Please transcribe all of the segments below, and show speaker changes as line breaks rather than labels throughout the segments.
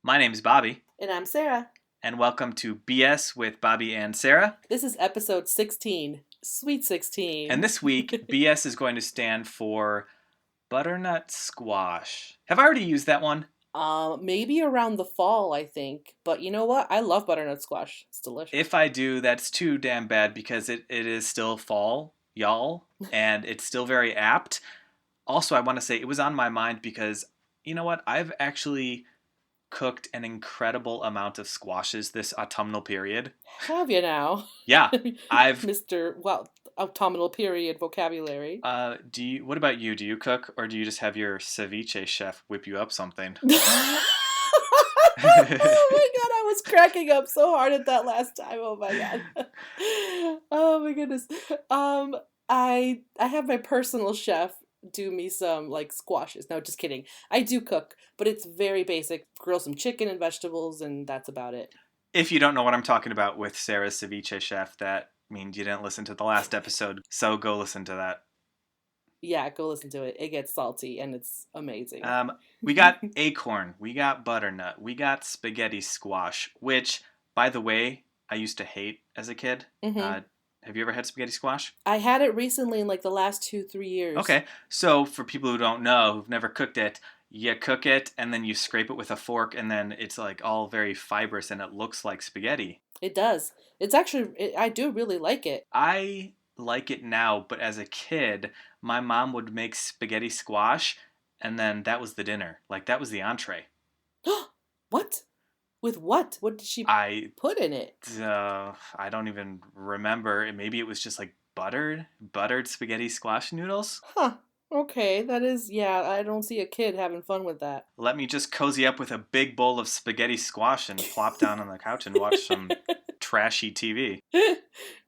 My name's Bobby,
And I'm Sarah.
and welcome to BS with Bobby and Sarah.
This is episode 16. Sweet
And
16.
this week, BS is going to stand for butternut squash. Have I already used that one?
Maybe around the fall, I think. But you know what? I love butternut squash. It's delicious.
If I do, that's too damn bad because it is still fall, y'all, and it's still very apt. Also, I want to say it was on my mind because, you know what? I've actually cooked an incredible amount of squashes this autumnal period.
Have you now?
Yeah, I've
Autumnal period vocabulary.
What about you? Do you cook or do you just have your ceviche chef whip you up something?
Oh my god, I was cracking up so hard at that last time. Oh my god. Oh my goodness. I have my personal chef do me some like squashes. No, just kidding. I do cook, but it's very basic. Grill some chicken and vegetables and that's about it.
If you don't know what I'm talking about with Sarah's ceviche chef, that means you didn't listen to the last episode, so go listen to that.
Yeah, go listen to it. It gets salty and it's amazing.
We got acorn, we got butternut, we got spaghetti squash, which, by the way, I used to hate as a kid.
Mm-hmm.
Have you ever had spaghetti squash?
I had it recently in like the last 2-3 years.
Okay, so for people who don't know, who've never cooked it, you cook it and then you scrape it with a fork and then it's like all very fibrous and it looks like spaghetti.
It does. It's actually, I do really like it.
I like it now, but as a kid, my mom would make spaghetti squash and then that was the dinner. Like that was the entree.
What? With what? What did she
I
put in it?
I don't even remember. Maybe it was just like buttered spaghetti squash noodles.
Huh. Okay, that is, yeah, I don't see a kid having fun with that.
Let me just cozy up with a big bowl of spaghetti squash and plop down on the couch and watch some trashy TV.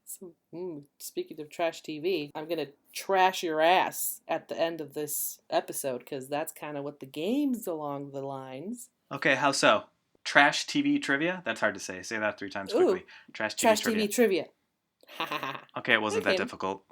So, speaking of trash TV, I'm gonna trash your ass at the end of this episode because that's kind of what the game's along the lines.
Okay, how so? Trash TV trivia? That's hard to say. Say that 3 times quickly.
Ooh,
Trash TV
trash
trivia.
TV trivia. Ha ha ha.
Okay, it wasn't that
Okay.
difficult.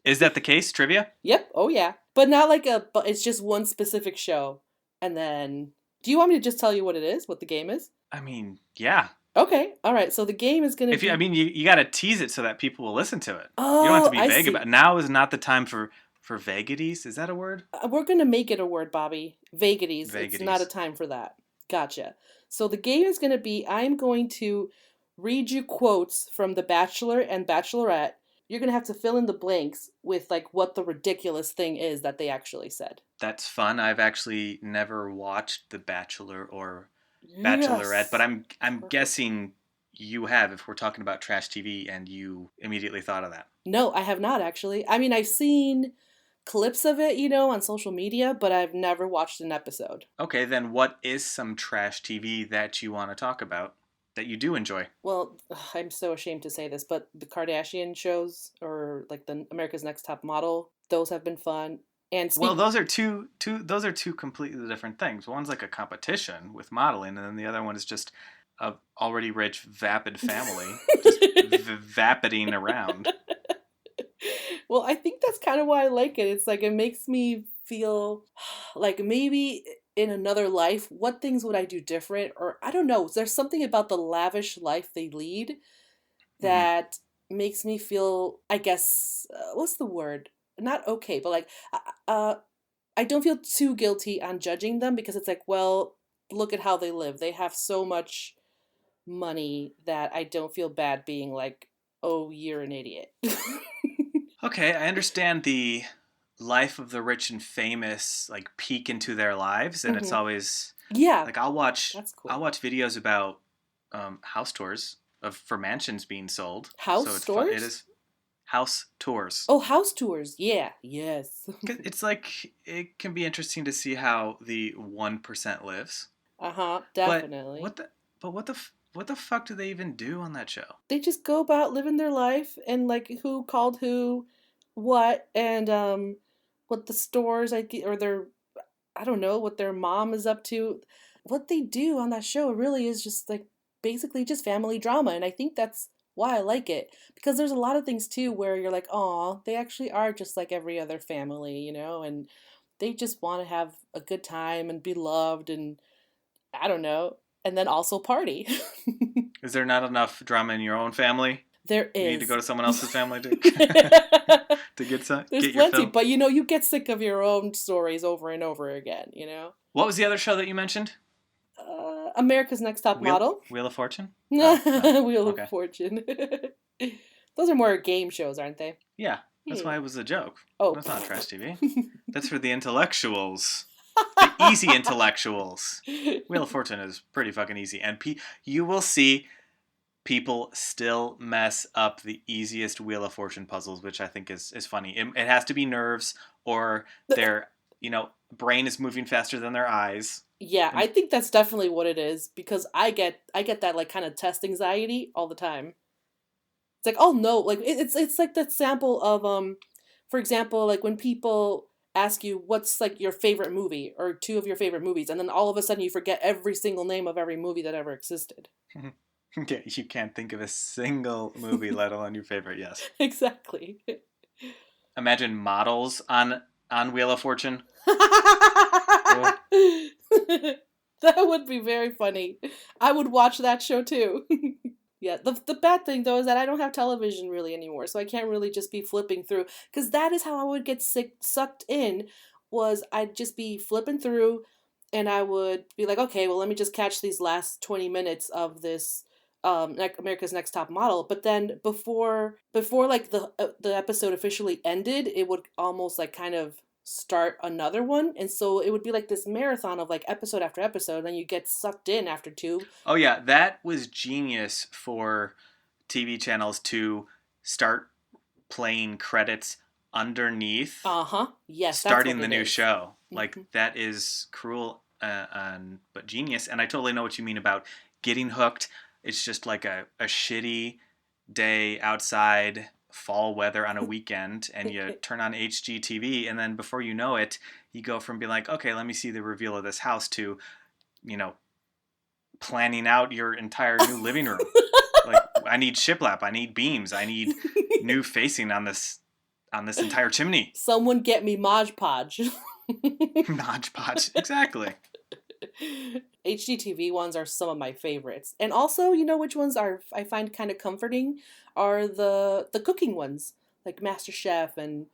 Is that the case? Trivia?
Yep. Oh yeah. But not like but it's just one specific show. And then, do you want me to just tell you what it is? What the game is?
I mean, yeah.
Okay. All right. So the game is gonna be.
You got to tease it so that people will listen to it.
Oh,
You don't have to be
I
vague
see.
about it. Now is not the time for vagities. Is that a word?
We're gonna make it a word, Bobby. Vagities. It's not a
Vagities.
time for that. Gotcha. So the game is gonna be. I'm going to read you quotes from The Bachelor and Bachelorette. You're gonna have to fill in the blanks with like what the ridiculous thing is that they actually said.
That's fun. I've actually never watched The Bachelor or Bachelorette, but
Yes.
I'm
Perfect.
guessing you have if we're talking about trash TV and you immediately thought of that.
No, I have not actually. I mean, I've seen clips of it, on social media, but I've never watched an episode.
Okay, then what is some trash TV that you want to talk about that you do enjoy?
Well, I'm so ashamed to say this, but the Kardashian shows or like the America's Next Top Model, those have been fun. And
Well, those are two completely different things. One's like a competition with modeling, and then the other one is just a already rich vapid family just vapiting around.
well, I think that's kind of why I like it. It's like it makes me feel like maybe in another life, what things would I do different? Or I don't know. There's something about the lavish life they lead
Hmm.
that makes me feel, I guess, what's the word? Not okay, but like, I don't feel too guilty on judging them because it's like, well, look at how they live. They have so much money that I don't feel bad being like, oh, you're an idiot.
Okay, I understand the life of the rich and famous like peek into their lives, and it's
hmm
always
Yeah,
like
that's
I'll
cool.
watch videos about house tours of for mansions being sold.
House
So it's fun. It
stores?
is house tours.
Oh, house tours. Yeah, yes.
It's like it can be interesting to see how the 1% lives.
Uh-huh,
But
definitely.
what the fuck do they even do on that show?
They just go about living their life and like who called who, what, and what the stores or their I don't know what their mom is up to. What they do on that show really is just like basically just family drama, and I think that's why I like it because there's a lot of things too where you're like, "Oh, they actually are just like every other family," and they just want to have a good time and be loved and I don't know, and then also party.
Is there not enough drama in your own family?
There
You need to go
is.
to someone else's family to to
There's
get your
plenty,
fill.
but you get sick of your own stories over and over again.
What was the other show that you mentioned?
America's Next Top Model.
Wheel of Fortune? Oh, no.
Wheel of
Okay.
Fortune. Those are more game shows, aren't they?
Yeah, that's why it was a joke.
Oh.
That's not trash TV. That's for the intellectuals. The easy intellectuals. Wheel of Fortune is pretty fucking easy. And you will see people still mess up the easiest Wheel of Fortune puzzles, which I think is funny. It has to be nerves or their, brain is moving faster than their eyes.
Yeah, I think that's definitely what it is because I get that like kind of test anxiety all the time. It's like, oh no, like it's like that sample of for example, like when people ask you what's like your favorite movie or two of your favorite movies, and then all of a sudden you forget every single name of every movie that ever existed.
You can't think of a single movie, let alone your favorite. Yes,
exactly.
Imagine models on Wheel of Fortune.
That would be very funny. I would watch that show too. Yeah, the bad thing though is that I don't have television really anymore, so I can't really just be flipping through because that is how I would get sucked in. Was I'd just be flipping through, and I would be like, okay, well let me just catch these last 20 minutes of this America's Next Top Model. But then before like the episode officially ended, it would almost like kind of start another one, and so it would be like this marathon of like episode after episode, and you get sucked in after two.
Oh yeah, that was genius for TV channels to start playing credits underneath.
Yes,
starting the new
is.
show. Like that is cruel, but genius. And I totally know what you mean about getting hooked. It's just like a shitty day outside, fall weather on a weekend, and you turn on HGTV, and then before you know it, you go from being like, okay, let me see the reveal of this house to, planning out your entire new living room. Like, I need shiplap, I need beams, I need new facing on this entire chimney.
Someone get me Mod Podge.
Mod Podge, exactly.
HGTV ones are some of my favorites. And also, which ones I find kind of comforting are the cooking ones, like MasterChef and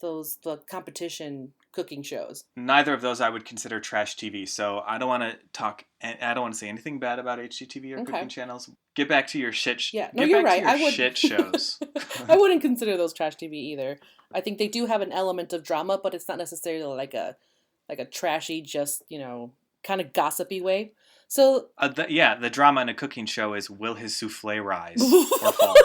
the competition cooking shows.
Neither of those I would consider trash TV, so I don't want to say anything bad about HGTV or cooking channels. Get back to your shit.
Yeah, no, you're right. I would
shit shows.
I wouldn't consider those trash TV either. I think they do have an element of drama, but it's not necessarily like a trashy, just kind of gossipy way. So
the drama in a cooking show is, will his souffle rise or fall?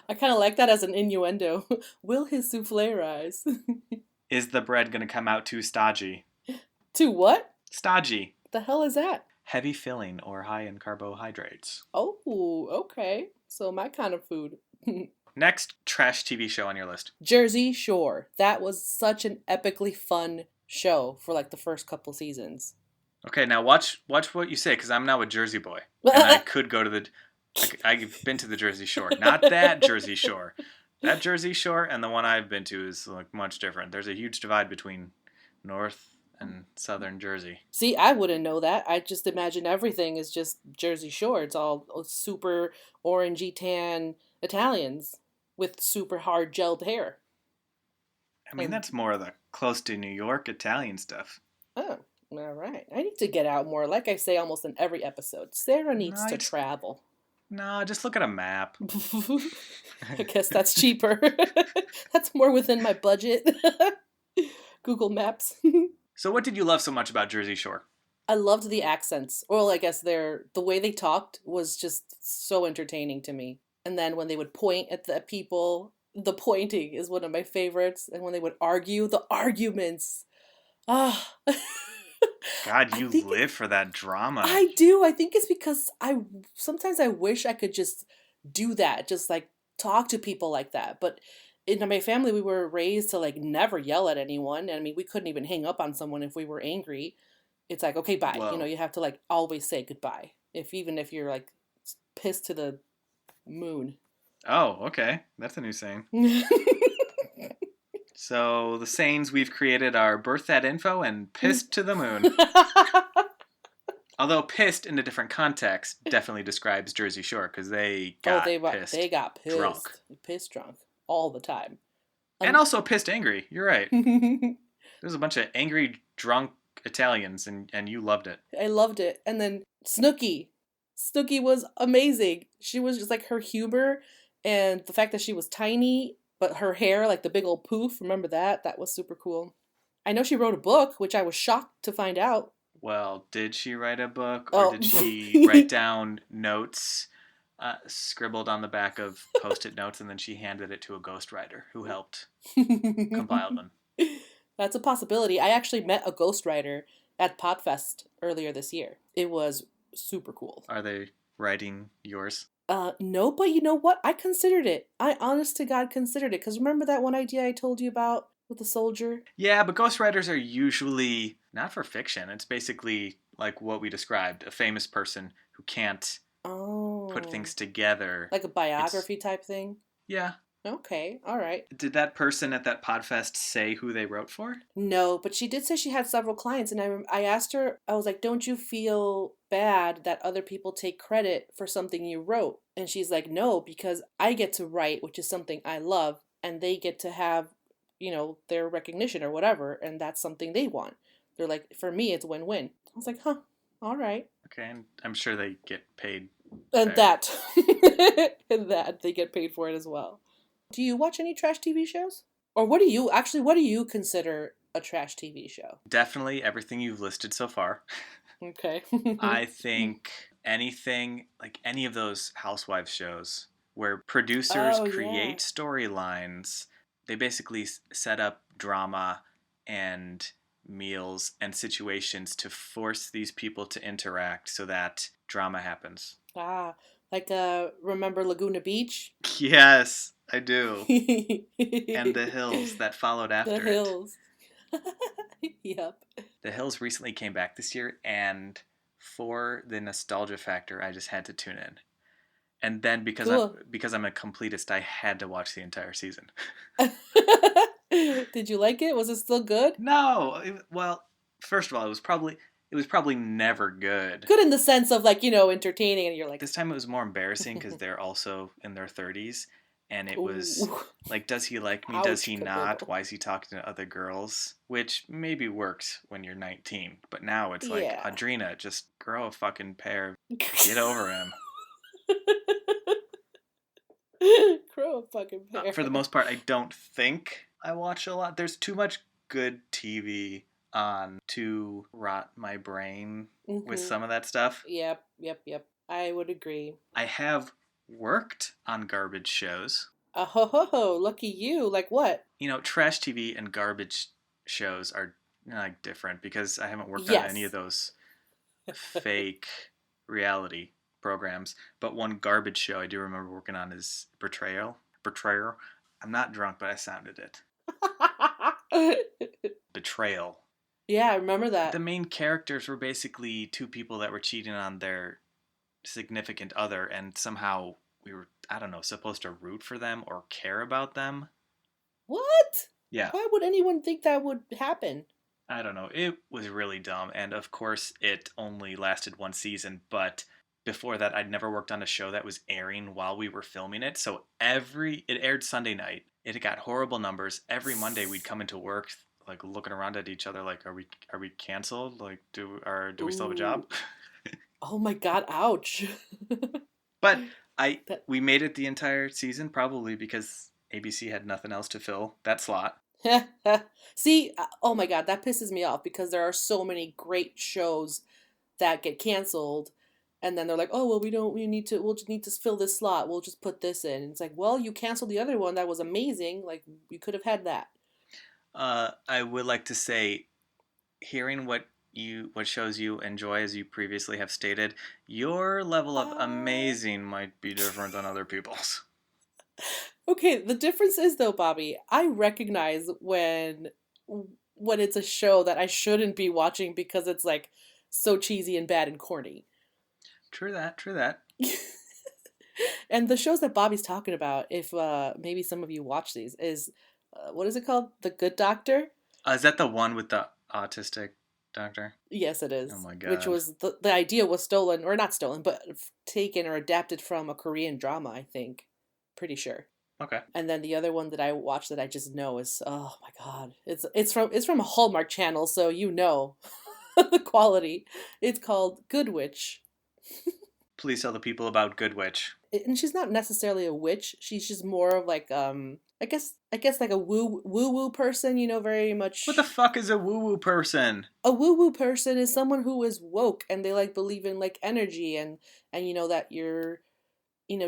I kind of like that as an innuendo. Will his souffle rise?
Is the bread going to come out too stodgy?
Too what?
Stodgy.
The hell is that?
Heavy filling or high in carbohydrates.
Oh, okay. So my kind of food.
Next trash TV show on your list.
Jersey Shore. That was such an epically fun show for like the first couple seasons.
Okay, now watch what you say, because I'm now a Jersey boy. And I could go to I've been to the Jersey Shore. Not that Jersey Shore. That Jersey Shore and the one I've been to is like much different. There's a huge divide between North and Southern Jersey.
See, I wouldn't know that. I just imagine everything is just Jersey Shore. It's all super orangey tan Italians with super hard gelled hair.
I mean, that's more of the close to New York Italian stuff.
Oh, all right. I need to get out more. Like I say almost in every episode, Sarah needs to travel.
No, just look at a map.
I guess that's cheaper. That's more within my budget. Google Maps.
So what did you love so much about Jersey Shore?
I loved the accents. Well, I guess the way they talked was just so entertaining to me. And then when they would point at the people, the pointing is one of my favorites. And when they would argue, the arguments. Ah.
God, you live for that drama.
I do. I think it's because sometimes I wish I could just do that, just like talk to people like that. But in my family, we were raised to like never yell at anyone. I mean, we couldn't even hang up on someone if we were angry. It's like, okay, bye.
Whoa.
You have to like always say goodbye, even if you're like pissed to the moon.
Oh, okay. That's a new saying. So the sayings we've created are birth that info and pissed to the moon. Although pissed in a different context definitely describes Jersey Shore because they
Oh,
got
they
pissed
got
drunk.
pissed drunk all the time.
And also pissed angry. You're right. There's a bunch of angry, drunk Italians, and you loved it.
I loved it. And then Snooki. Snooki was amazing. She was just like her humor and the fact that she was tiny, but her hair, like the big old poof, remember that? That was super cool. I know she wrote a book, which I was shocked to find out.
Well, did she write a book, or
Oh.
did she write down notes scribbled on the back of post-it notes, and then she handed it to a ghostwriter who helped compile them?
That's a possibility. I actually met a ghostwriter at Podfest earlier this year. It was super cool.
Are they writing yours?
No, but you know what? I considered it. I honest to God considered it. Because remember that one idea I told you about with the soldier?
Yeah, but ghostwriters are usually not for fiction. It's basically like what we described, a famous person who can't put
Oh.
things together.
Like a
It's
biography type thing?
yeah.
Okay, all right.
Did that person at that Podfest say who they wrote for?
No, but she did say she had several clients, and I asked her, I was like, don't you feel bad that other people take credit for something you wrote? And she's like, no, because I get to write, which is something I love, and they get to have, their recognition or whatever, and that's something they want. They're like, for me, it's win-win. I was like, huh, all right.
Okay, and I'm sure they get paid.
And
fair.
that, and that they get paid for it as well. Do you watch any trash TV shows? Or what do you consider a trash TV show?
Definitely everything you've listed so far.
Okay.
I think anything, like any of those housewives shows where producers
Oh, yeah.
create storylines, they basically set up drama and meals and situations to force these people to interact so that drama happens.
Ah, like remember Laguna Beach?
Yes, I do. And The
The
Hills that followed after it.
Hills. Yep.
The Hills recently came back this year, and for the nostalgia factor, I just had to tune in. And then
Cool.
because I'm a completist, I had to watch the entire season.
Did you like it? Was it still good?
No, well, first of all, it was probably never good.
Good in the sense of like, entertaining and you're like,
This time it was more embarrassing because they're also in their 30s, and it was
ooh,
like, does he like me? Does
ouch,
he not?
Camille.
Why is he talking to other girls? Which maybe worked when you're 19, but now it's like,
Yeah.
Audrina, just grow a fucking pair. Get over him.
Crow a fucking pear.
For the most part, I don't think I watch a lot. There's too much good TV on to rot my brain with
Mm-hmm.
some of that stuff.
Yep. I would agree.
I have worked on garbage shows.
Oh ho ho ho! Lucky you. Like what?
Trash TV and garbage shows are like different because I haven't worked on any of
Yes.
those fake reality programs. But one garbage show I do remember working on is Betrayal. Betrayal. I'm not drunk, but I sounded it. Betrayal.
Yeah, I remember
The
that.
main characters were basically two people that were cheating on their significant other, and somehow we were, I don't know, supposed to root for them or care about them.
What?
Yeah,
Why would anyone think that would happen?
I don't know. It was really dumb, and of course, it only lasted one season, but before that, I'd never worked on a show that was airing while we were filming it. So it aired Sunday night. It got horrible numbers. Every Monday, we'd come into work like looking around at each other, like, are we canceled? Like, do we still have a
Ooh.
job?
Oh my god, ouch.
But
That
we made it the entire season probably because ABC had nothing else to fill that slot.
See, oh my god, that pisses me off because there are so many great shows that get canceled and then they're like, "Oh, well we'll just need to fill this slot. We'll just put this in." And it's like, "Well, you canceled the other one that was amazing. Like you could have had that."
I would like to say, hearing what shows you enjoy, as you previously have stated, your level of
Uh,
amazing might be different than other people's.
okay, the difference is though, Bobby, I recognize when it's a show that I shouldn't be watching because it's like so cheesy and bad and corny.
True that. True that.
And the shows that Bobby's talking about, if maybe some of you watch these, is what is it called? The Good Doctor?
Is that the one with the autistic doctor?
Yes, it
Oh
is.
my
Which
god.
was the idea was stolen, or not stolen, but taken or adapted from a Korean drama, I think. Pretty sure.
Okay.
And then the other one that I watched that I just know is, oh my god, it's from a Hallmark channel, so you know the quality. It's called Good Witch.
Please tell the people about Good Witch.
And she's not necessarily a witch. She's just more of like I guess like a woo person, very
What the
much.
fuck is a woo woo person?
A woo person is someone who is woke and they like believe in like energy and that you're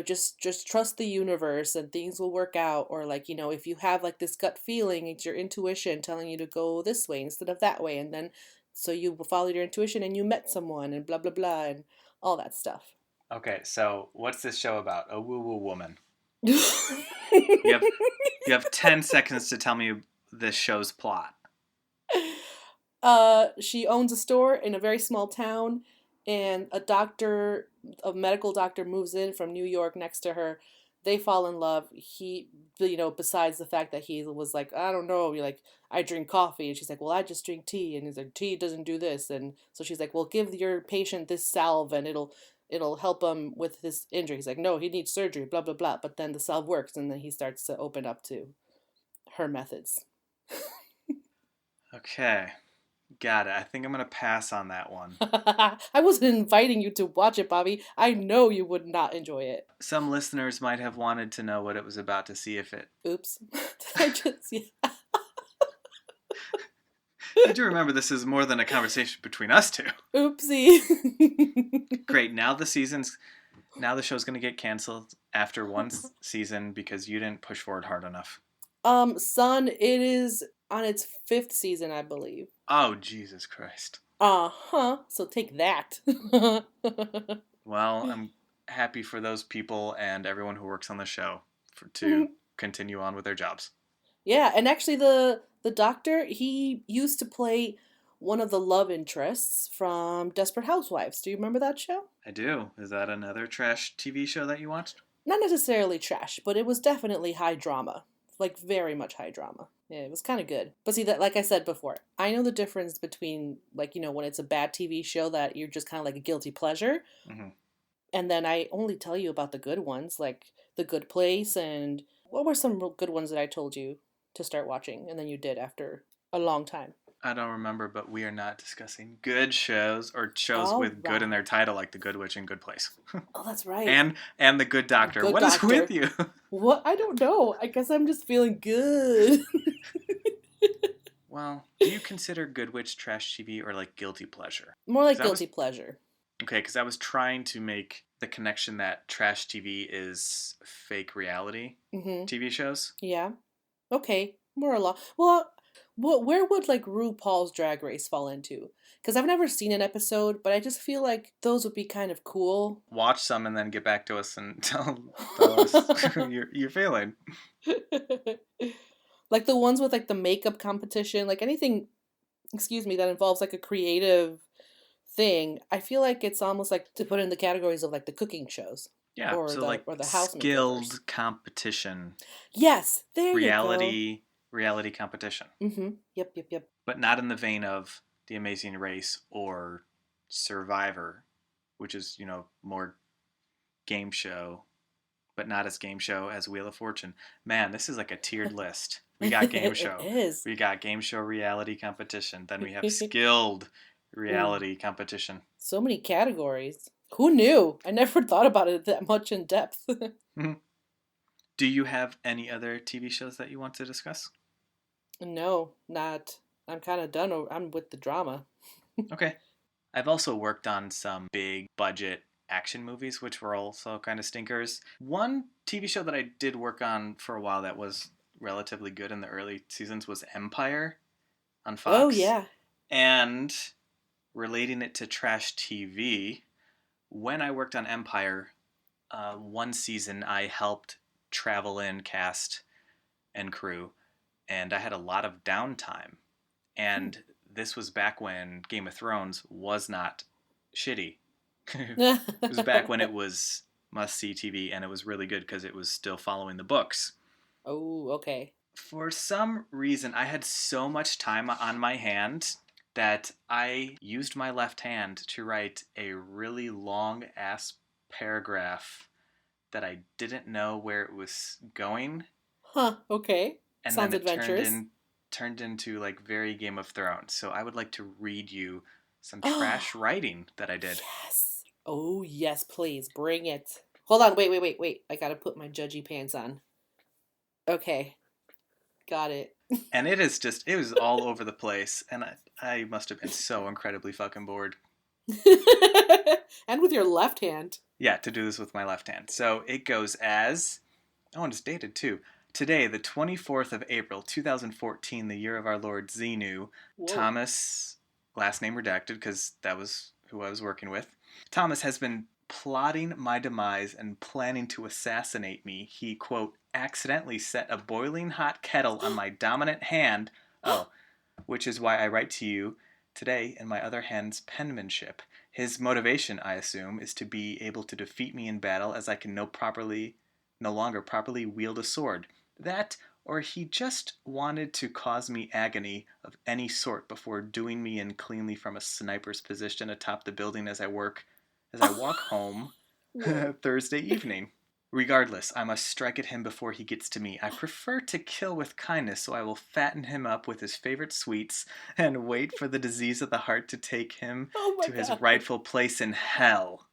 just trust the universe and things will work out, or like if you have like this gut feeling, it's your intuition telling you to go this way instead of that way, and then so you followed your intuition and you met someone and blah blah blah and all that stuff.
Okay, so what's this show about? A woo woo woman. You have you have 10 seconds to tell me this show's plot.
She owns a store in a very small town, and a medical doctor, moves in from New York next to her. They fall in love. Besides the fact that he was like, I don't know, you're like, I drink coffee, and she's like, well, I just drink tea, and he's like, tea doesn't do this, and so she's like, well, give your patient this salve, and it'll help him with his injury. He's like, no, he needs surgery, blah blah blah. But then the salve works, and then he starts to open up to her methods.
Okay, got it. I think I'm gonna pass on that one.
I wasn't inviting you to watch it, Bobby. I know you would not enjoy it.
Some listeners might have wanted to know what it was about to see if it.
Oops. I just, yeah.
You do remember this is more than a conversation between us two.
Oopsie.
Great. Now the show's gonna get canceled after one season because you didn't push forward hard enough.
Son, it is on its fifth season, I believe.
Oh Jesus Christ.
Uh-huh. So take that.
Well, I'm happy for those people and everyone who works on the show to continue on with their jobs.
Yeah, and actually the doctor, he used to play one of the love interests from Desperate Housewives. Do you remember that show?
I do. Is that another trash TV show that you watched?
Not necessarily trash, but it was definitely high drama. Like very much high drama. Yeah, it was kind of good. But see that, like I said before, I know the difference between like when it's a bad TV show that you're just kind of like a guilty pleasure,
Mm-hmm.
and then I only tell you about the good ones, like The Good Place, and what were some real good ones that I told you to start watching, and then you did after a long time.
I don't remember, but we are not discussing good shows or shows
All
with good in their
right.
title, like The Good Witch and Good Place,
Oh, that's right.
and The Good
The
Doctor.
Good
What is with
Doctor.
you?
What? I don't know. I guess I'm just feeling good.
Well, do you consider Good Witch trash TV or like guilty pleasure?
More
'Cause
like
that was
guilty pleasure.
okay, because I was trying to make the connection that trash TV is fake reality
Mm-hmm.
TV shows.
Yeah. Okay. More or less. Well, where would like RuPaul's Drag Race fall into? Because I've never seen an episode, but I just feel like those would be kind of cool.
Watch some and then get back to us and tell us you're feeling.
Like the ones with like the makeup competition, like anything, excuse me, that involves like a creative thing. I feel like it's almost like to put in the categories of like the cooking shows
Yeah,
or
so
the
like
or the house makeovers.
skilled competition,
Yes, there you go.
reality competition,
Mm-hmm. Yep, yep, yep.
but not in the vein of The Amazing Race or Survivor, which is more game show, but not as game show as Wheel of Fortune. Man, this is like a tiered list. We got game
It
show,
is.
we got game show reality competition, then we have skilled
Ooh,
reality competition.
so many categories. Who knew? I never thought about it that much in depth.
Do you have any other TV shows that you want to discuss?
No, not. I'm kind of done. I'm with the drama.
Okay. I've also worked on some big budget action movies, which were also kind of stinkers. One TV show that I did work on for a while that was relatively good in the early seasons was Empire on
Oh,
Fox.
yeah.
And relating it to trash TV, when I worked on Empire, one season I helped travel in cast and crew, and I had a lot of downtime. And this was back when Game of Thrones was not shitty. It was back when it was must see TV, and it was really good because it was still following the books.
Oh, okay.
For some reason, I had so much time on my hand that I used my left hand to write a really long ass paragraph that I didn't know where it was going,
Huh, okay.
and then
Sounds
it
adventurous.
turned into like very Game of Thrones. So I would like to read you some
Oh,
trash writing that I did.
yes. Oh, yes, please. Bring it. Hold on. Wait. I gotta put my judgy pants on. Okay. Got it.
And it was all over the place, and I must have been so incredibly fucking bored.
And with your left hand.
Yeah, to do this with my left hand. So it goes as, oh, and it's dated too. Today, the 24th of April, 2014, the year of our Lord Xenu,
Whoa.
Thomas, last name redacted because that was who I was working with, Thomas has been plotting my demise and planning to assassinate me. He, quote, accidentally set a boiling hot kettle on my dominant hand. Oh, which is why I write to you today in my other hand's penmanship. His motivation, I assume, is to be able to defeat me in battle, as I can no longer properly wield a sword. That, or he just wanted to cause me agony of any sort before doing me in cleanly from a sniper's position atop the building as I walk home
Whoa.
Thursday evening. Regardless, I must strike at him before he gets to me. I prefer to kill with kindness, so I will fatten him up with his favorite sweets and wait for the disease of the heart to take him
Oh my
to his
god.
rightful place in hell.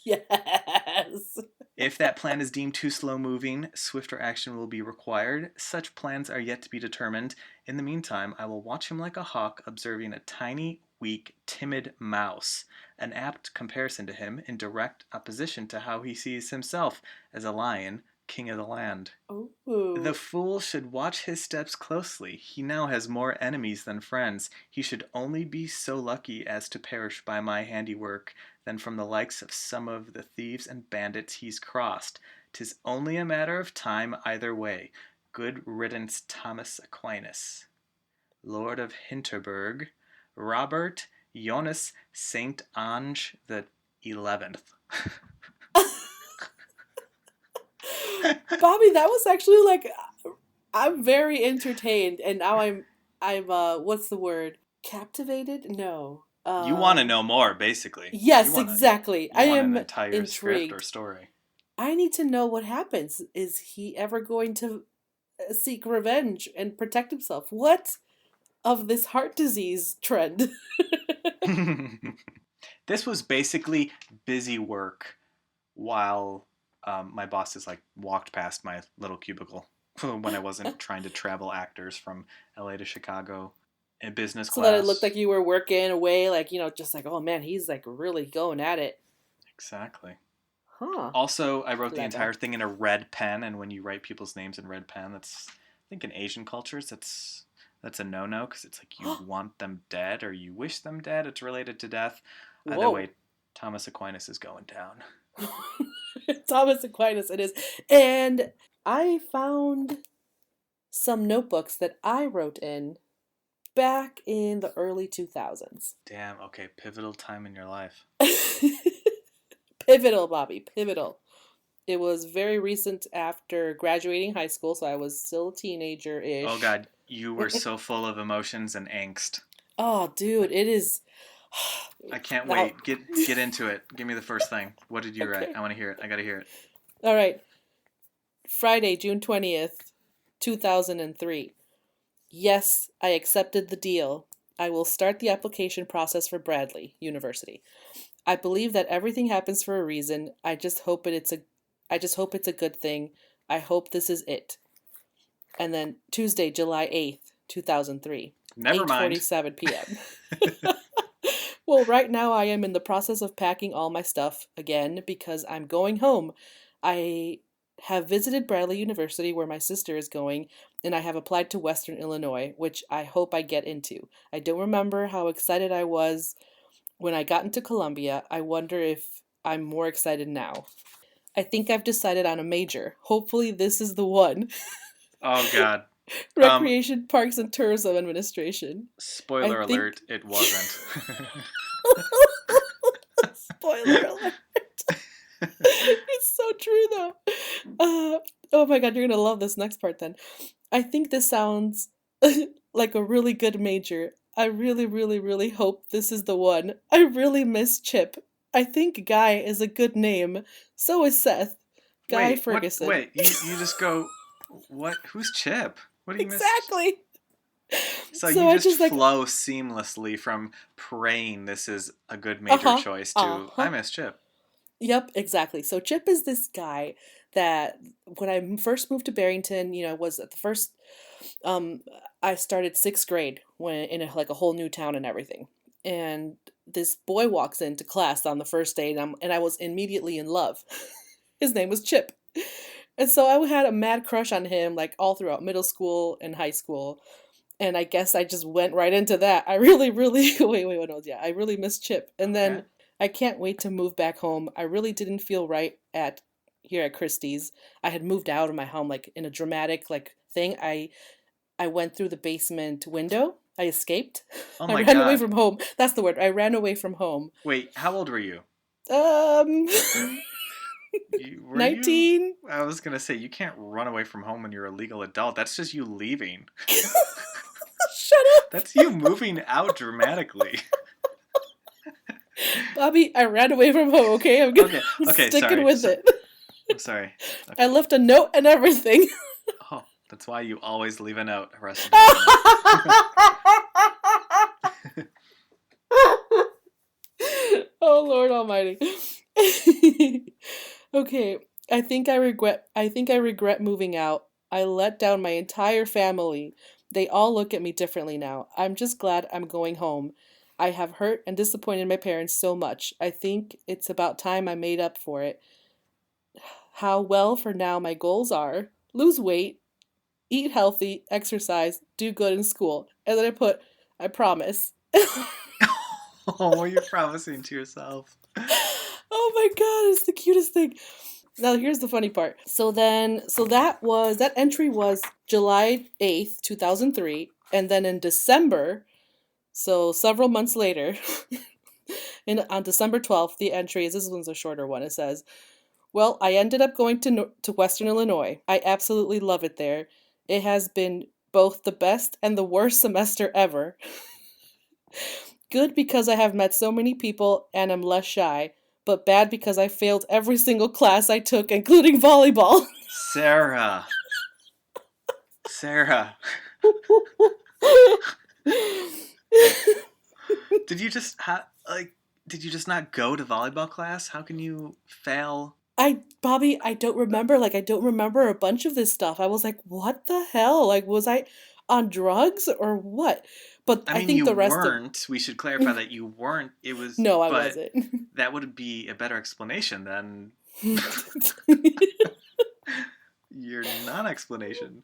Yes.
If that plan is deemed too slow moving, swifter action will be required. Such plans are yet to be determined. In the meantime, I will watch him like a hawk, observing a tiny, weak, timid mouse, an apt comparison to him, in direct opposition to how he sees himself as a lion, king of the land. The
Oh.
fool should watch his steps closely. He now has more enemies than friends. He should only be so lucky as to perish by my handiwork than from the likes of some of the thieves and bandits he's crossed. 'Tis only a matter of time either way. Good riddance, Thomas Aquinas. Lord of Hinterberg, Robert Jonas Saint Ange the 11th.
Bobby, that was actually like I'm very entertained and now I'm what's the word? Captivated? No.
You want to know more, basically.
Yes, exactly. I
You want an
am
entire script or
intrigued.
story.
I need to know what happens. Is he ever going to seek revenge and protect himself? What of this heart disease trend?
This was basically busy work while my bosses like walked past my little cubicle when I wasn't trying to travel actors from LA to Chicago in business
So that it looked
class.
like you were working away, like, just like, oh man, he's like really going at it.
Exactly.
Huh.
Also, I wrote the
Clever.
entire thing in a red pen, and when you write people's names in red pen, that's I think in Asian cultures that's a no-no because it's like you want them dead or you wish them dead. It's related to death. Either
Whoa.
way, Thomas Aquinas is going down.
Thomas Aquinas it is. And I found some notebooks that I wrote in back in the early 2000s.
Damn. Okay, pivotal time in your life.
Pivotal, Bobby, pivotal. It was very recent after graduating high school, so I was still a teenager
Oh
ish.
God, you were so full of emotions and angst.
Oh, dude, it is.
I can't
Now,
wait. Get into it. Give me the first thing. What did you write?
okay.
I want to hear it. I gotta hear it.
All right. Friday, June 20th, 2003. Yes, I accepted the deal. I will start the application process for Bradley University. I believe that everything happens for a reason. I just hope it's a good thing. I hope this is it. And then Tuesday, July 8th, 2003,
Never mind.
8:47 p.m. Well, right now I am in the process of packing all my stuff again because I'm going home. I have visited Bradley University where my sister is going, and I have applied to Western Illinois, which I hope I get into. I don't remember how excited I was when I got into Columbia. I wonder if I'm more excited now. I think I've decided on a major. Hopefully, this is the one.
Oh God. Um,
Recreation, Parks, and Tourism Administration. I
Spoiler
think.
alert, it wasn't.
Spoiler alert. It's so true though. Oh my God, you're gonna love this next part then. I think this sounds like a really good major. I really, really, really hope this is the one. I really miss Chip. I think Guy is a good name. So is Seth. Guy
Wait, what?
Ferguson.
Wait, you just go. What? Who's Chip? What do you miss?
Exactly.
So
So
you
I
just
just like,
flow seamlessly from praying this is a good major
uh-huh,
choice to I
uh-huh.
miss Chip.
Yep, exactly. So Chip is this guy that when I first moved to Barrington, was at the first um I started 6th grade when in like a whole new town and everything. And this boy walks into class on the first day and I was immediately in love. His name was Chip. And so I had a mad crush on him like all throughout middle school and high school. And I guess I just went right into that. I really, really wait, what else? Yeah, I really miss Chip. And
Okay.
then I can't wait to move back home. I really didn't feel right at here at Christie's. I had moved out of my home like in a dramatic like thing. I went through the basement window. I escaped.
Oh
I
my
ran away
God.
from home. That's the word. I ran away from home.
Wait, how old were you?
Um
Were you?
19.
I was gonna say you can't run away from home when you're a legal adult. That's just you leaving.
Shut up.
That's you moving out dramatically.
Bobby, I ran away from home, okay?
Okay.
I'm
Okay.
sticking
Sorry.
with it.
I'm sorry.
I
Okay.
left a note and everything.
Oh, that's why you always leave a note. Arrested Development.
Oh Lord Almighty. Okay, I think I regret moving out. I let down my entire family. They all look at me differently now. I'm just glad I'm going home. I have hurt and disappointed my parents so much. I think it's about time I made up for it. How well for now my goals are lose weight, eat healthy, exercise, do good in school. And then I promise.
Oh, you're promising to yourself.
Oh my God, it's the cutest thing. Now here's the funny part. So that entry was July 8th, 2003, and then in December, so several months later, on December 12th, the entry is this one's a shorter one. It says, "Well, I ended up going to Western Illinois. I absolutely love it there. It has been both the best and the worst semester ever. Good because I have met so many people and am less shy, but bad because I failed every single class I took, including volleyball."
Sarah. Sarah. Did you just like? Did you just not go to volleyball class? How can you fail?
Bobby, I don't remember a bunch of this stuff. I was like, what the hell? Like, was I on drugs or what? But
I
I
mean,
think
you
the rest of,
weren't. We should clarify that you weren't. It was,
no, I
but
wasn't.
that would be a better explanation than your non-explanation.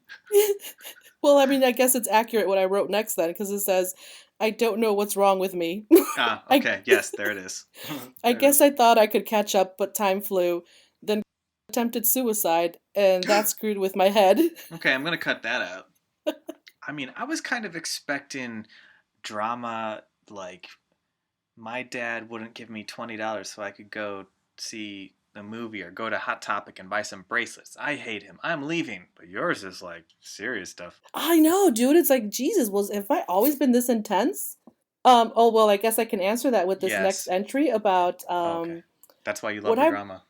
Well, I mean, I guess it's accurate what I wrote next then, because it says, I don't know what's wrong with me.
Ah,
I,
okay. Yes, there it is.
I
There it
guess
is.
I thought I could catch up, but time flew. Then attempted suicide, and that screwed with my head.
Okay, I'm gonna cut that out. I mean, I was kind of expecting drama, like my dad wouldn't give me $20 so I could go see a movie or go to Hot Topic and buy some bracelets. I hate him. I'm leaving. But yours is like serious stuff.
I know, dude. It's like, Jesus, have I always been this intense? Oh well, I guess I can answer that with this next
Yes.
entry about
Okay. That's why you love
what
the
I
drama.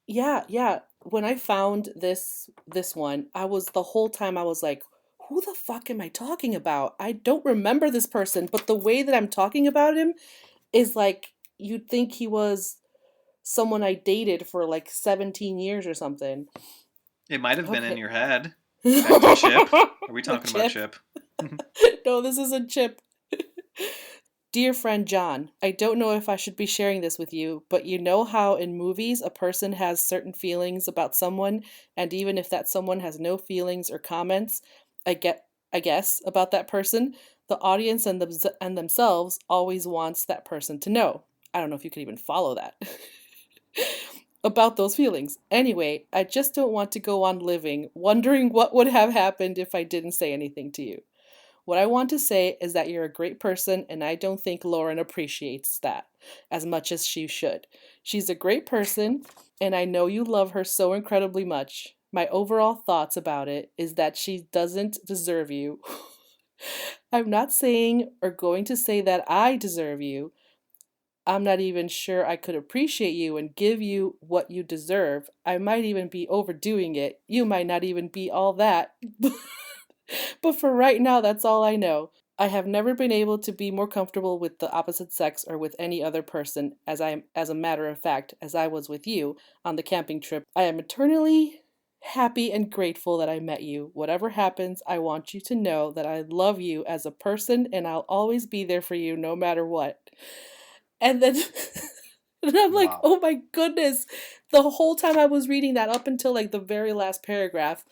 yeah, yeah. When I found this one, I was the whole time I was like, who the fuck am I talking about? I don't remember this person, but the way that I'm talking about him is like you'd think he was someone I dated for like 17 years or something.
It might have been in
Okay.
your head. Back to Chip. Are we talking about
Chip.
Chip?
No, this isn't Chip. Dear friend John, I don't know if I should be sharing this with you, but you know how in movies a person has certain feelings about someone, and even if that someone has no feelings or comments, I guess, about that person, the audience and themselves always wants that person to know. I don't know if you can even follow that. About those feelings. Anyway, I just don't want to go on living wondering what would have happened if I didn't say anything to you. What I want to say is that you're a great person, and I don't think Lauren appreciates that as much as she should. She's a great person, and I know you love her so incredibly much. My overall thoughts about it is that she doesn't deserve you. I'm not saying or going to say that I deserve you. I'm not even sure I could appreciate you and give you what you deserve. I might even be overdoing it. You might not even be all that. But for right now, that's all I know. I have never been able to be more comfortable with the opposite sex or with any other person, as a matter of fact, as I was with you on the camping trip. I am eternally happy and grateful that I met you. Whatever happens, I want you to know that I love you as a person and I'll always be there for you no matter what. And then and I'm like,
Wow.
oh my goodness. The whole time I was reading that up until like the very last paragraph,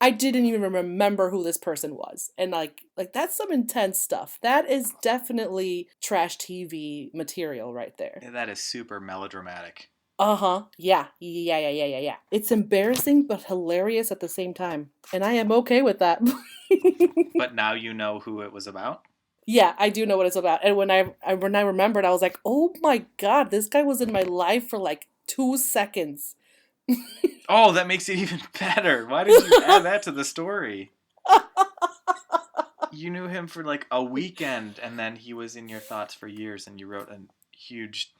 I didn't even remember who this person was. And like that's some intense stuff. That is definitely trash TV material right there.
Yeah, that is super melodramatic.
Uh-huh. Yeah. Yeah. It's embarrassing but hilarious at the same time. And I am okay with that.
But now you know who it was about?
Yeah, I do know what it's about. And when I remembered, I was like, "Oh my God, this guy was in my life for like 2 seconds."
Oh, that makes it even better. Why did you add that to the story? You knew him for like a weekend, and then he was in your thoughts for years, and you wrote a huge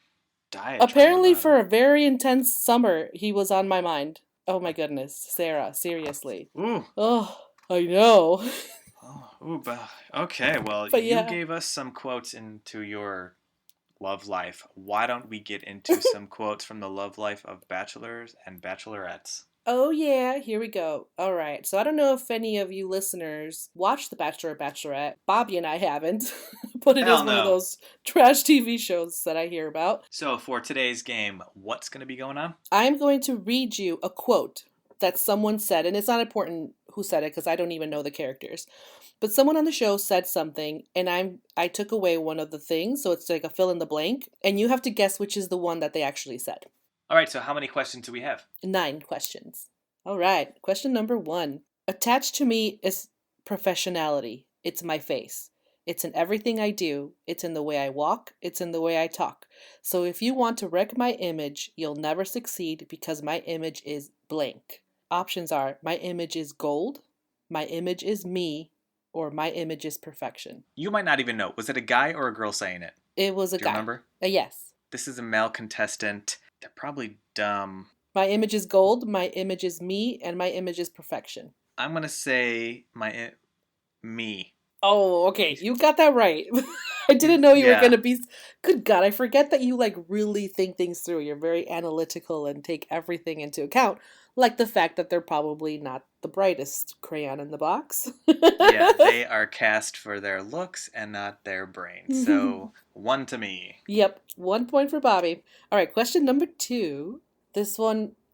diatribe
Apparently,
about
for
him.
a very intense summer, he was on my mind. Oh my goodness, Sarah, seriously.
Ooh.
Oh, I know.
Oh, ooh, okay, well,
But
you
yeah.
gave us some quotes into your love life. Why don't we get into some quotes from the love life of bachelors and bachelorettes?
Oh yeah, here we go. All right. So I don't know if any of you listeners watch The Bachelor or Bachelorette. Bobby and I haven't, but it is
Hell
one of
no.
those trash TV shows that I hear about.
So, for today's game, what's going to be going on?
I'm going to read you a quote that someone said, and it's not important who said it because I don't even know the characters. But someone on the show said something, and I took away one of the things, so it's like a fill in the blank, and you have to guess which is the one that they actually said.
All right, so how many questions do we have?
9 questions. All right, question number 1. Attached to me is professionality. It's my face. It's in everything I do. It's in the way I walk. It's in the way I talk. So if you want to wreck my image, you'll never succeed because my image is blank. Options are my image is gold, my image is me, or my image is perfection.
You might not even know. Was it a guy or a girl saying it?
It was a
Do you
guy.
remember?
A yes.
This is a male contestant. They're probably dumb.
My image is gold, my image is me, and my image is perfection.
I'm going to say me.
Oh, okay. You got that right. I didn't know you were
Yeah.
going to be. Good God, I forget that you like really think things through. You're very analytical and take everything into account, like the fact that they're probably not the brightest crayon in the box.
Yeah, they are cast for their looks and not their brains. So, one to me.
Yep, 1 point for Bobby. All right, question number 2.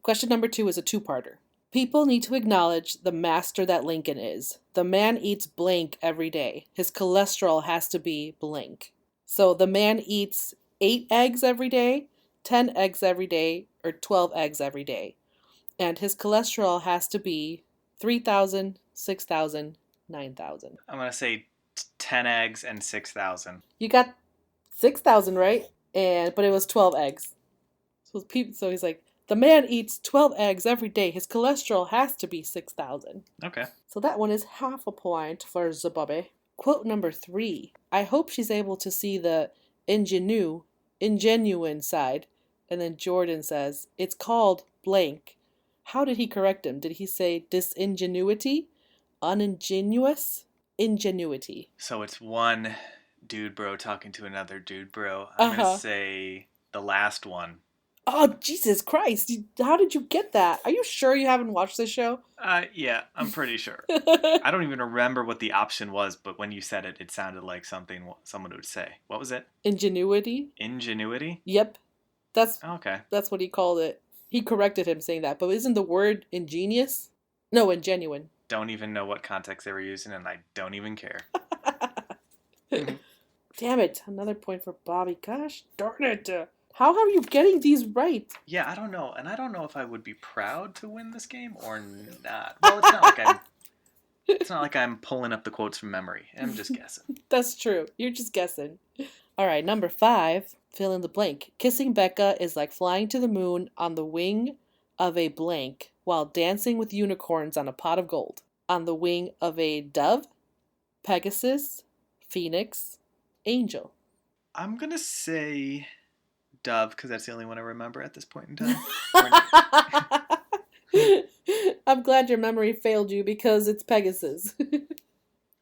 Question number 2 is a two-parter. People need to acknowledge the master that Lincoln is. The man eats blank every day. His cholesterol has to be blank. So the man eats 8 eggs every day, 10 eggs every day, or 12 eggs every day. And his cholesterol has to be 3,000, 6,000, 9,000.
I'm going to say 10 eggs and 6,000.
You got 6,000 right, but it was 12 eggs. So he's like, the man eats 12 eggs every day. His cholesterol has to be 6,000.
Okay.
So that one is half a point for Zabobby. Quote number 3. I hope she's able to see the ingenuine side. And then Jordan says, it's called blank. How did he correct him? Did he say disingenuity? Uningenuous? Ingenuity.
So it's one dude bro talking to another dude bro. I'm going to say the last one.
Oh, Jesus Christ. How did you get that? Are you sure you haven't watched this show?
Yeah, I'm pretty sure. I don't even remember what the option was, but when you said it, it sounded like something someone would say. What was it?
Ingenuity?
Ingenuity?
Yep.
Okay.
That's what he called it. He corrected him saying that, but isn't the word ingenious? No, ingenuine.
Don't even know what context they were using, and I don't even care.
Damn it. Another point for Bobby. Gosh darn it. How are you getting these right?
Yeah, I don't know. And I don't know if I would be proud to win this game or not. Well, it's not like I'm pulling up the quotes from memory. I'm just guessing.
That's true. You're just guessing. All right, number 5, fill in the blank. Kissing Becca is like flying to the moon on the wing of a blank. while dancing with unicorns on a pot of gold, on the wing of a dove, Pegasus, Phoenix, Angel.
I'm gonna say Dove because that's the only one I remember at this point in time. Or-
I'm glad your memory failed you because it's Pegasus.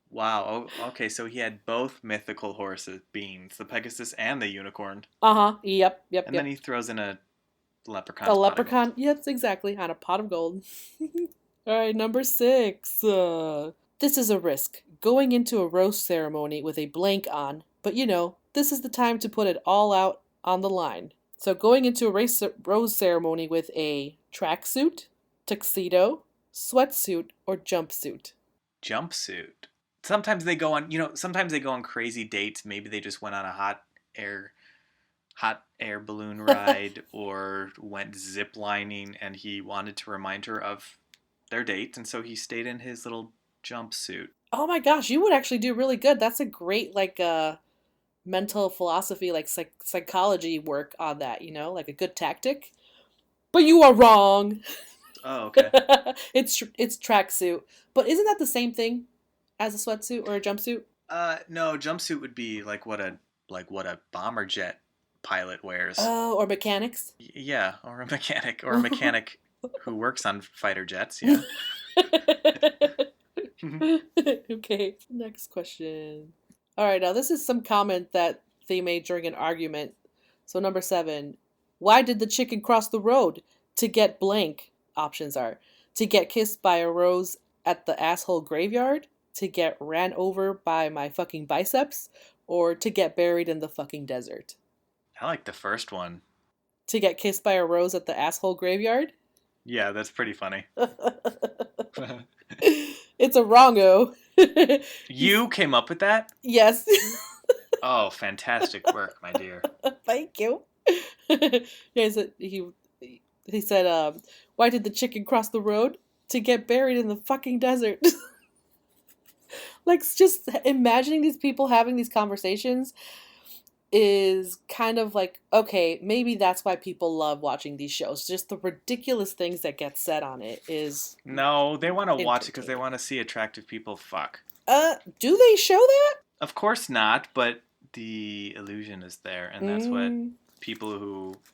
wow. Oh, okay, so he had both mythical horses, beings, the Pegasus and the unicorn,
Uh-huh. Yep, yep,
and then
yep.
he throws in a
A
leprechaun's pot of gold.
leprechaun. Yes, exactly. On a pot of gold. All right, number 6. This is a risk. Going into a rose ceremony with a blank on, but this is the time to put it all out on the line. So going into a rose ceremony with a tracksuit, tuxedo, sweatsuit, or jumpsuit.
Jumpsuit. Sometimes they go on crazy dates. Maybe they just went on a air hot air balloon ride or went zip lining, and he wanted to remind her of their date, and so he stayed in his little jumpsuit.
Oh my gosh, you would actually do really good. That's a great mental philosophy, like psychology work on that, like a good tactic. But you are wrong.
Oh, okay.
It's tracksuit. But isn't that the same thing as a sweatsuit or a jumpsuit?
No, jumpsuit would be like what a bomber jet pilot wears.
Oh, or mechanics?
Yeah, or a mechanic who works on fighter jets. Yeah.
Okay, next question. All right, now this is some comment that they made during an argument. So number 7, why did the chicken cross the road? To get blank. Options are to get kissed by a rose at the asshole graveyard, to get ran over by my fucking biceps, or to get buried in the fucking desert.
I like the first one.
To get kissed by a rose at the asshole graveyard?
Yeah, that's pretty funny.
It's a wrongo.
You came up with that?
Yes.
Oh, fantastic work, my dear.
Thank you. Yeah, he said, why did the chicken cross the road? To get buried in the fucking desert. Like, just imagining these people having these conversations is kind of like, okay, maybe that's why people love watching these shows. Just the ridiculous things that get said on it is
No, they want to watch it because they
entertaining.
want to see attractive people fuck.
Do they show that?
Of course not, but the illusion is there, and that's what
Mm.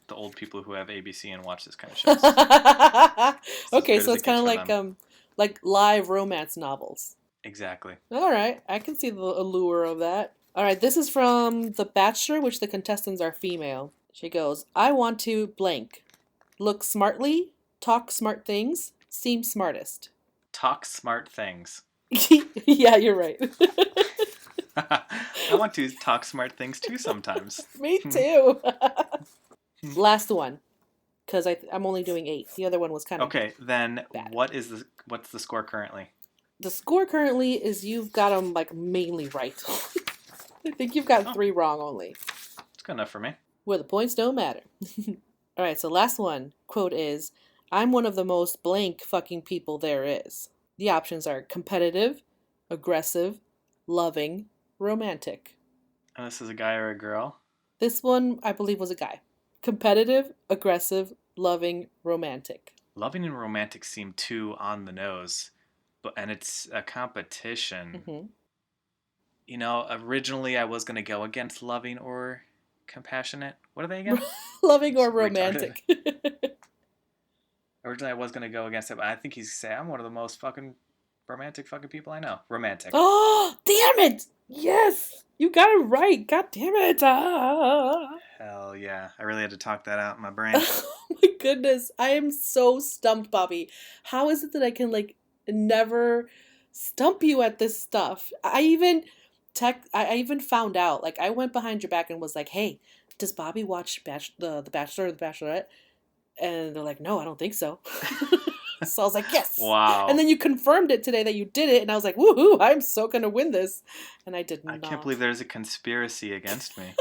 the old people who have ABC and watch this kind of shows. It's as
Okay,
good
so
as
it's
it
kind
gets
of
for them.
like live romance novels.
Exactly.
All right, I can see the allure of that. All right, this is from The Bachelor, which the contestants are female. She goes, I want to blank. Look smartly, talk smart things, seem smartest.
Talk smart things.
Yeah, you're right.
I want to talk smart things too sometimes.
Me too. Last one, because I'm only doing 8. The other one was kind of
Okay, then
bad.
what's the score currently?
The score currently is you've got them like mainly right. I think you've got
Oh,
3 wrong only.
it's good enough for me.
Where the points don't matter. All right, so last one. Quote is, I'm one of the most blank fucking people there is. The options are competitive, aggressive, loving, romantic.
And this is a guy or a girl?
This one, I believe, was a guy. Competitive, aggressive, loving, romantic.
Loving and romantic seem too on the nose, and it's a competition.
Mm-hmm.
Originally I was gonna go against loving or compassionate. What are they again?
Loving or
It's retarded.
romantic.
Originally I was gonna go against it, but I think he's say I'm one of the most fucking romantic fucking people I know. Romantic.
Oh, damn it! Yes! You got it right. God damn it. Ah.
Hell yeah. I really had to talk that out in my brain.
Oh my goodness. I am so stumped, Bobby. How is it that I can never stump you at this stuff? I even found out. Like, I went behind your back and was like, "Hey, does Bobby watch the Bachelor or the Bachelorette?" And they're like, "No, I don't think so." So I was like, "Yes." And
Wow.
then you confirmed it today that you did it, and I was like, "Woohoo, I'm so gonna win this." And I did
I can't
not.
believe there's a conspiracy against me.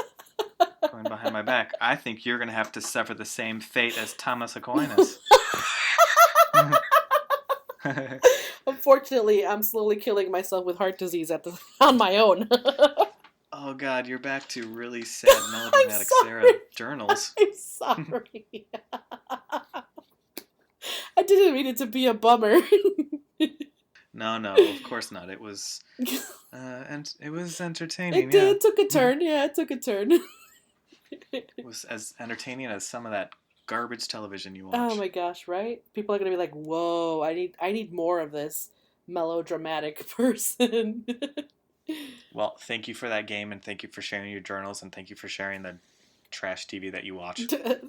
Going behind my back. I think you're gonna have to suffer the same fate as Thomas Aquinas.
Unfortunately, I'm slowly killing myself with heart disease on my own.
Oh god, you're back to really sad melodramatic Sarah
sorry.
journals.
I'm sorry. I didn't mean it to be a bummer.
No, of course not. It was, and it was
It
entertaining. Yeah,
did. Took a turn. Yeah, it took a turn.
it was as entertaining as some of that garbage television you
Oh
watch.
my gosh, right? People are gonna be like, "Whoa, I need more of this melodramatic person."
Well, thank you for that game, and thank you for sharing your journals, and thank you for sharing the trash TV that you watch.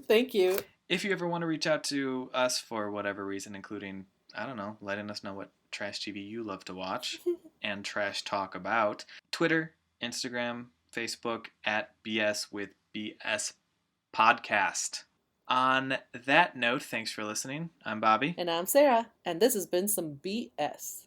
Thank you.
If you ever want to reach out to us for whatever reason, including, I don't know, letting us know what trash TV you love to watch and trash talk about, Twitter, Instagram, Facebook at BS with BS Podcast. On that note, thanks for listening. I'm Bobby.
And I'm Sarah, and this has been some BS.